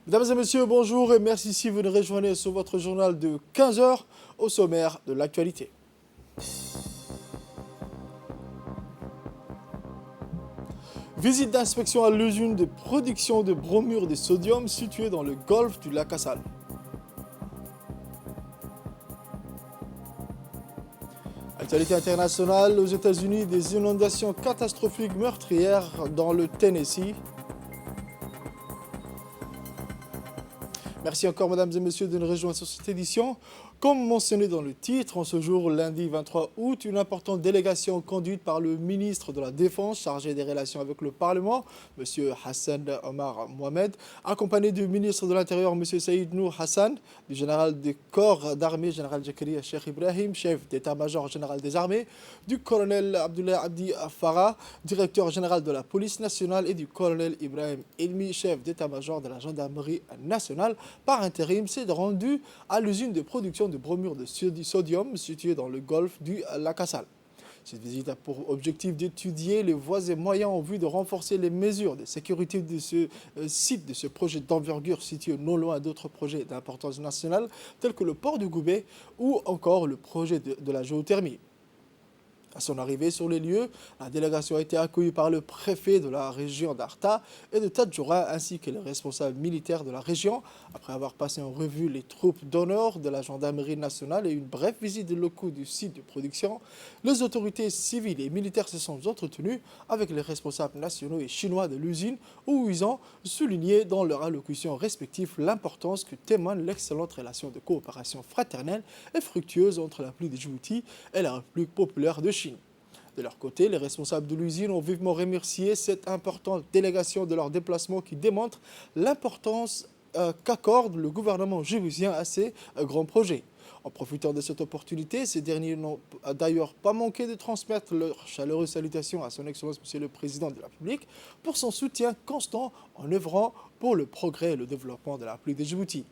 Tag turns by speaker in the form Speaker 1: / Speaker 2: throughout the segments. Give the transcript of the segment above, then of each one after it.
Speaker 1: Mesdames et messieurs, bonjour et merci si vous nous rejoignez sur votre journal de 15 heures au sommaire de l'actualité. Visite d'inspection à l'usine de production de bromure de sodium située dans le golfe du lac Assal. Actualité internationale, aux États-Unis, des inondations catastrophiques meurtrières dans le Tennessee. Merci encore, mesdames et messieurs, de nous rejoindre sur cette édition. Comme mentionné dans le titre, en ce jour, lundi 23 août, une importante délégation conduite par le ministre de la Défense chargé des relations avec le Parlement, M. Hassan Omar Mohamed, accompagné du ministre de l'Intérieur, M. Saïd Nour Hassan, du général des corps d'armée, général Jakaria Cheikh Ibrahim, chef d'état-major général des armées, du colonel Abdullah Abdi Farah, directeur général de la police nationale, et du colonel Ibrahim Elmi, chef d'état-major de la gendarmerie nationale, par intérim, s'est rendu à l'usine de production de bromure de sodium située dans le golfe du lac Assal. Cette visite a pour objectif d'étudier les voies et moyens en vue de renforcer les mesures de sécurité de ce site, de ce projet d'envergure situé non loin d'autres projets d'importance nationale tels que le port de Goubet ou encore le projet de la géothermie. À son arrivée sur les lieux, la délégation a été accueillie par le préfet de la région d'Arta et de Tadjoura ainsi que les responsables militaires de la région. Après avoir passé en revue les troupes d'honneur de la gendarmerie nationale et une brève visite des locaux du site de production, les autorités civiles et militaires se sont entretenues avec les responsables nationaux et chinois de l'usine où ils ont souligné dans leur allocution respective l'importance que témoigne l'excellente relation de coopération fraternelle et fructueuse entre la République de Djibouti et la République populaire de Chine. De leur côté, les responsables de l'usine ont vivement remercié cette importante délégation de leur déplacement qui démontre l'importance qu'accorde le gouvernement djiboutien à ces grands projets. En profitant de cette opportunité, ces derniers n'ont d'ailleurs pas manqué de transmettre leurs chaleureuses salutations à son Excellence Monsieur le Président de la République pour son soutien constant en œuvrant pour le progrès et le développement de la République de Djibouti.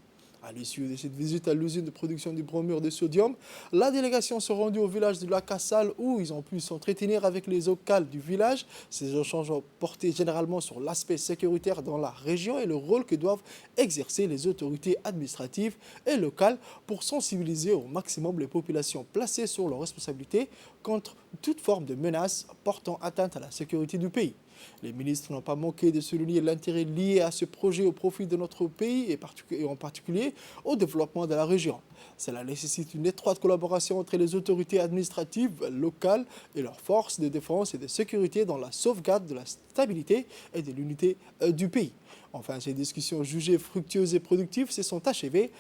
Speaker 1: À l'issue de cette visite à l'usine de production du bromure de sodium, la délégation s'est rendue au village de lac Assal où ils ont pu s'entretenir avec les locaux du village. Ces échanges ont porté généralement sur l'aspect sécuritaire dans la région et le rôle que doivent exercer les autorités administratives et locales pour sensibiliser au maximum les populations placées sur leurs responsabilités contre toute forme de menace portant atteinte à la sécurité du pays. Les ministres n'ont pas manqué de souligner l'intérêt lié à ce projet au profit de notre pays et en particulier au développement de la région. Cela nécessite une étroite collaboration entre les autorités administratives locales et leurs forces de défense et de sécurité dans la sauvegarde de la stabilité et de l'unité du pays. Enfin, ces discussions jugées fructueuses et productives se sont achevées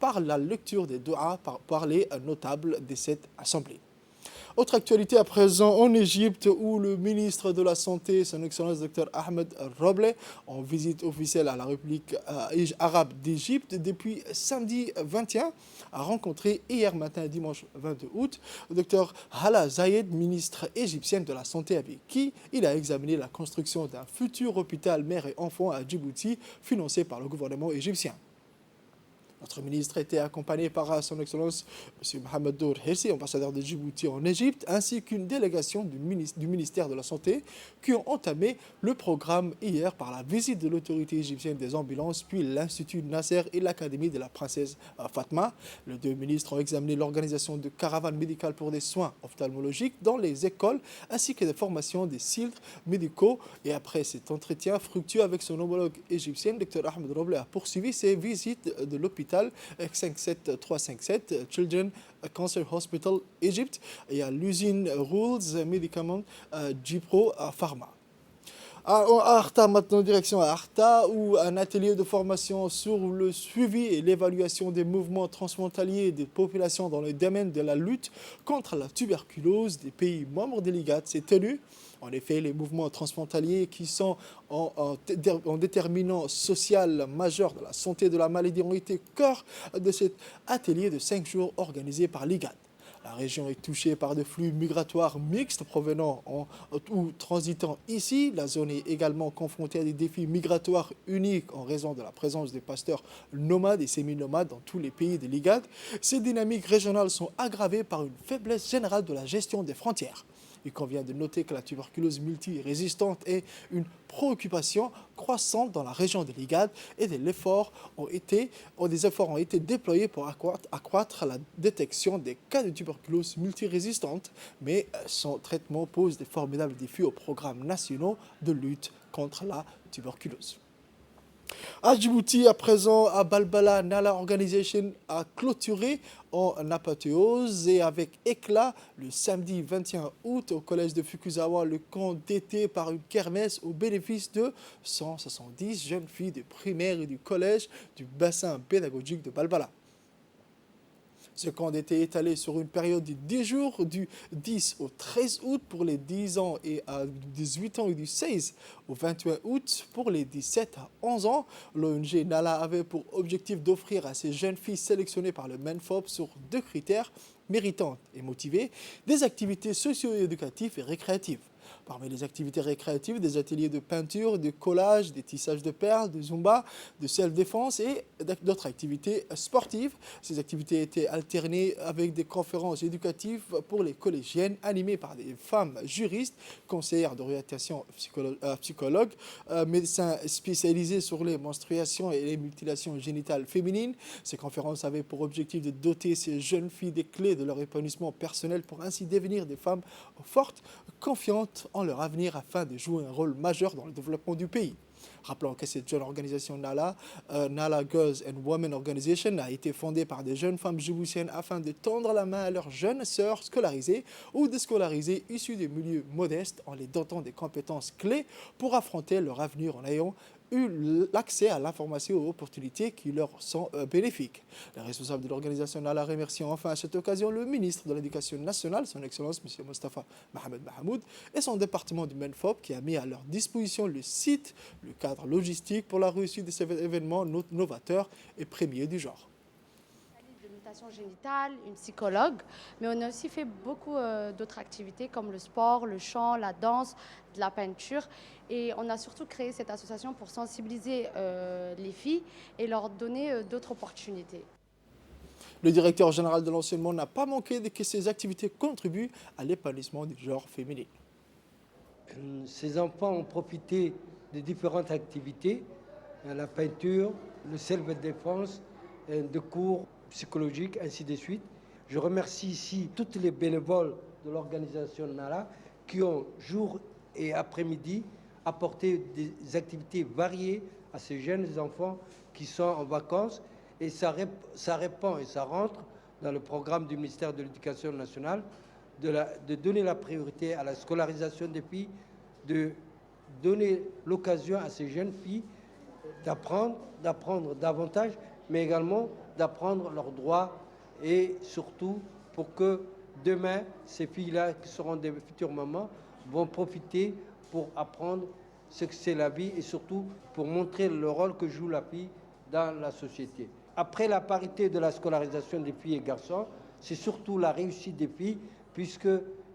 Speaker 1: par la lecture des doigts par les notables de cette assemblée. Autre actualité à présent en Égypte où le ministre de la Santé, son Excellence Dr Ahmed Roble, en visite officielle à la République arabe d'Égypte depuis samedi 21, a rencontré hier matin, dimanche 22 août, Dr Hala Zayed, ministre égyptienne de la Santé, avec qui il a examiné la construction d'un futur hôpital mère et enfant à Djibouti financé par le gouvernement égyptien. Notre ministre était accompagné par son Excellence M. Mohamed Dour Hessi, ambassadeur de Djibouti en Égypte, ainsi qu'une délégation du ministère de la Santé qui ont entamé le programme hier par la visite de l'autorité égyptienne des ambulances, puis l'Institut Nasser et l'Académie de la princesse Fatma. Les deux ministres ont examiné l'organisation de caravanes médicales pour des soins ophtalmologiques dans les écoles, ainsi que des formations des filtres médicaux. Et après cet entretien fructueux avec son homologue égyptien, Dr Ahmed Roble a poursuivi ses visites de l'hôpital 57357 Children Cancer Hospital Egypt et à l'usine Rules Medicament Gipro Pharma. À Arta, maintenant, direction à Arta, où un atelier de formation sur le suivi et l'évaluation des mouvements transfrontaliers des populations dans le domaine de la lutte contre la tuberculose des pays membres de l'IGAD s'est tenu. En effet, les mouvements transfrontaliers qui sont en déterminant social majeur de la santé de la maladie ont été cœur de cet atelier de 5 jours organisé par l'IGAD. La région est touchée par des flux migratoires mixtes provenant ou transitant ici. La zone est également confrontée à des défis migratoires uniques en raison de la présence des pasteurs nomades et semi-nomades dans tous les pays de l'IGAD. Ces dynamiques régionales sont aggravées par une faiblesse générale de la gestion des frontières. Il convient de noter que la tuberculose multirésistante est une préoccupation croissante dans la région de l'IGAD et des efforts ont été déployés pour accroître la détection des cas de tuberculose multirésistante, mais son traitement pose des formidables défis aux programmes nationaux de lutte contre la tuberculose. À Djibouti, à présent, à Balbala, Nala Organization a clôturé en apothéose et avec éclat le samedi 21 août au collège de Fukuzawa le camp d'été par une kermesse au bénéfice de 170 jeunes filles de primaire et du collège du bassin pédagogique de Balbala. Ce camp d'été est étalé sur une période de 10 jours, du 10 au 13 août pour les 10 ans et à 18 ans et du 16 au 21 août pour les 17 à 11 ans. L'ONG Nala avait pour objectif d'offrir à ces jeunes filles sélectionnées par le MENFOP sur 2 critères, méritantes et motivées, des activités socio-éducatives et récréatives. Parmi les activités récréatives, des ateliers de peinture, de collage, des tissages de perles, de zumba, de self-défense et d'autres activités sportives. Ces activités étaient alternées avec des conférences éducatives pour les collégiennes animées par des femmes juristes, conseillères d'orientation psychologues, médecins spécialisés sur les menstruations et les mutilations génitales féminines. Ces conférences avaient pour objectif de doter ces jeunes filles des clés de leur épanouissement personnel pour ainsi devenir des femmes fortes, confiantes en leur avenir afin de jouer un rôle majeur dans le développement du pays. Rappelons que cette jeune organisation Nala, Nala Girls and Women Organization, a été fondée par des jeunes femmes djiboutiennes afin de tendre la main à leurs jeunes sœurs scolarisées ou déscolarisées issues des milieux modestes en les dotant des compétences clés pour affronter leur avenir en ayant eu l'accès à l'information et aux opportunités qui leur sont bénéfiques. Les responsables de l'organisation Nala remercient enfin à cette occasion le ministre de l'Éducation nationale, son Excellence M. Mostafa Mohamed Mahamoud, et son département du MENFOP qui a mis à leur disposition le site, le cadre logistique pour la réussite de ces événements novateurs et premiers du genre.
Speaker 2: De mutation génitale, une psychologue, mais on a aussi fait beaucoup d'autres activités comme le sport, le chant, la danse, de la peinture. Et on a surtout créé cette association pour sensibiliser les filles et leur donner d'autres opportunités.
Speaker 1: Le directeur général de l'enseignement n'a pas manqué de que ces activités contribuent à l'épanouissement du genre féminin.
Speaker 3: Ces enfants ont profité de différentes activités, la peinture, le self-défense, de cours psychologiques, ainsi de suite. Je remercie ici toutes les bénévoles de l'organisation Nala qui ont jour et après-midi apporté des activités variées à ces jeunes enfants qui sont en vacances et ça répond et ça rentre dans le programme du ministère de l'Éducation nationale de donner la priorité à la scolarisation des filles, de donner l'occasion à ces jeunes filles d'apprendre davantage, mais également d'apprendre leurs droits et surtout pour que demain, ces filles-là qui seront des futures mamans vont profiter pour apprendre ce que c'est la vie et surtout pour montrer le rôle que joue la fille dans la société. Après la parité de la scolarisation des filles et garçons, c'est surtout la réussite des filles puisque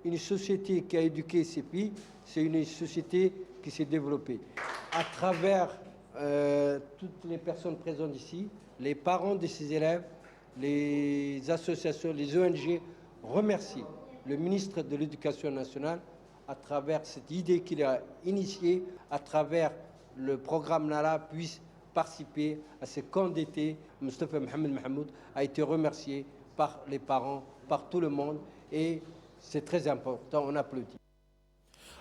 Speaker 3: une société qui a éduqué ses filles, c'est une société qui s'est développée. À travers toutes les personnes présentes ici, les parents de ces élèves, les associations, les ONG remercient le ministre de l'Éducation nationale à travers cette idée qu'il a initiée, à travers le programme Nala puisse participer à ces camps d'été. Mostafa Mohamed Mahamoud a été remercié par les parents, par tout le monde et c'est très important, on applaudit.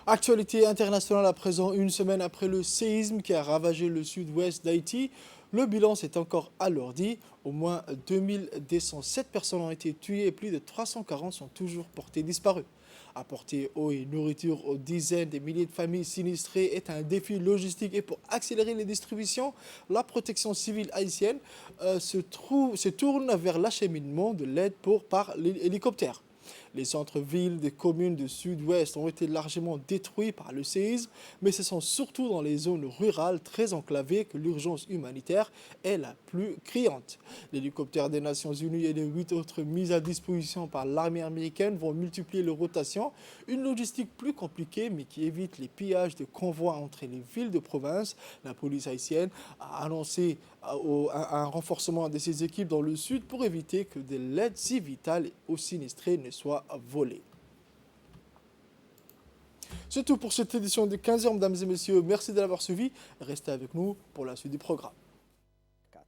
Speaker 1: Actualité internationale à présent, une semaine après le séisme qui a ravagé le sud-ouest d'Haïti, le bilan s'est encore alourdi. Au moins 2207 personnes ont été tuées et plus de 340 sont toujours portées disparues. Apporter eau et nourriture aux dizaines de milliers de familles sinistrées est un défi logistique et pour accélérer les distributions, la protection civile haïtienne se tourne vers l'acheminement de l'aide par l'hélicoptère. Les centres-villes des communes du sud-ouest ont été largement détruits par le séisme, mais ce sont surtout dans les zones rurales très enclavées que l'urgence humanitaire est la plus criante. L'hélicoptère des Nations Unies et les 8 autres mises à disposition par l'armée américaine vont multiplier les rotations, une logistique plus compliquée mais qui évite les pillages de convois entre les villes de province. La police haïtienne a annoncé un renforcement de ses équipes dans le sud pour éviter que de l'aide si vitale aux sinistrés ne soit volée. C'est tout pour cette édition de 15h, mesdames et messieurs. Merci de l'avoir suivi. Restez avec nous pour la suite du programme. 4.